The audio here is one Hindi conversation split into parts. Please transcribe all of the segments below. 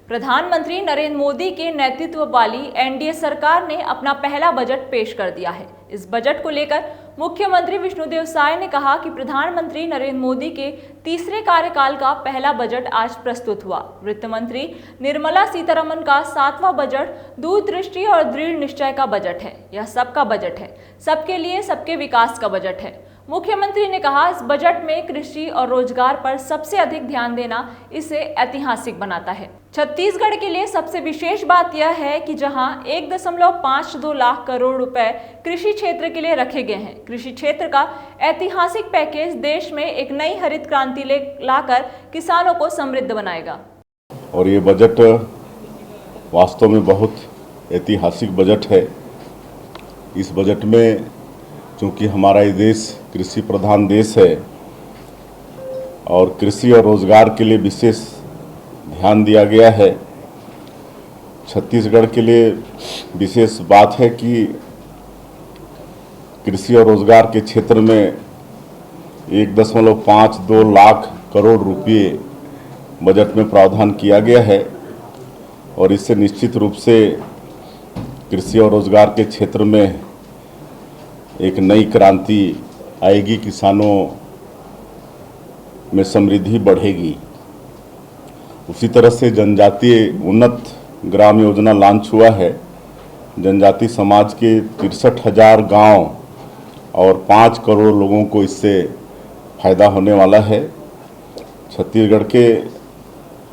प्रधानमंत्री नरेंद्र मोदी के नेतृत्व वाली एनडीए सरकार ने अपना पहला बजट पेश कर दिया है। इस बजट को लेकर मुख्यमंत्री विष्णुदेव साय ने कहा कि प्रधानमंत्री नरेंद्र मोदी के तीसरे कार्यकाल का पहला बजट आज प्रस्तुत हुआ। वित्त मंत्री निर्मला सीतारमण का 7वां बजट दूरदृष्टि और दृढ़ निश्चय का बजट है। यह सबका बजट है, सबके लिए सबके विकास का बजट है। मुख्यमंत्री ने कहा, इस बजट में कृषि और रोजगार पर सबसे अधिक ध्यान देना इसे ऐतिहासिक बनाता है। छत्तीसगढ़ के लिए सबसे विशेष बात यह है कि जहां 1.52 लाख करोड़ रुपए कृषि क्षेत्र के लिए रखे गए हैं। कृषि क्षेत्र का ऐतिहासिक पैकेज देश में एक नई हरित क्रांति लाकर किसानों को समृद्ध बनाएगा। और ये बजट वास्तव में बहुत ऐतिहासिक बजट है। इस बजट में चूँकि हमारा ये देश कृषि प्रधान देश है और कृषि और रोजगार के लिए विशेष ध्यान दिया गया है। छत्तीसगढ़ के लिए विशेष बात है कि कृषि और रोजगार के क्षेत्र में 1.52 लाख करोड़ रुपए बजट में प्रावधान किया गया है और इससे निश्चित रूप से कृषि और रोजगार के क्षेत्र में एक नई क्रांति आएगी, किसानों में समृद्धि बढ़ेगी। उसी तरह से जनजातीय उन्नत ग्राम योजना लॉन्च हुआ है। जनजाति समाज के 63,000 गांव और 5 करोड़ लोगों को इससे फायदा होने वाला है। छत्तीसगढ़ के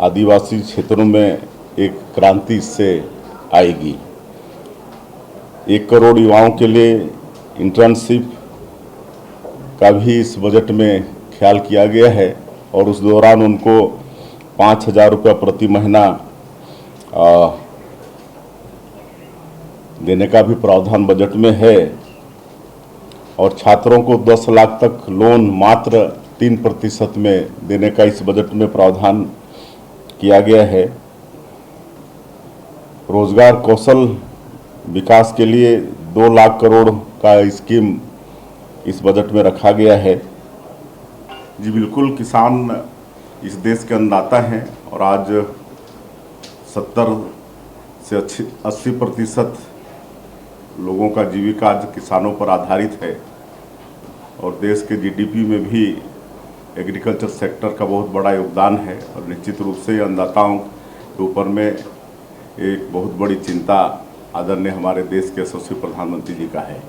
आदिवासी क्षेत्रों में एक क्रांति इससे आएगी। 1 करोड़ युवाओं के लिए इंटर्नशिप का भी इस बजट में ख्याल किया गया है और उस दौरान उनको 5,000 रुपये प्रति महीना देने का भी प्रावधान बजट में है और छात्रों को 10 लाख तक लोन मात्र 3% में देने का इस बजट में प्रावधान किया गया है। रोजगार कौशल विकास के लिए 2 लाख करोड़ का स्कीम इस बजट में रखा गया है। जी बिल्कुल, किसान इस देश के अन्नदाता हैं और आज 70 से 80% लोगों का जीविका आज किसानों पर आधारित है और देश के जीडीपी में भी एग्रीकल्चर सेक्टर का बहुत बड़ा योगदान है और निश्चित रूप से अन्नदाताओं के ऊपर में एक बहुत बड़ी चिंता आदरणीय हमारे देश के यशस्वी प्रधानमंत्री जी का है।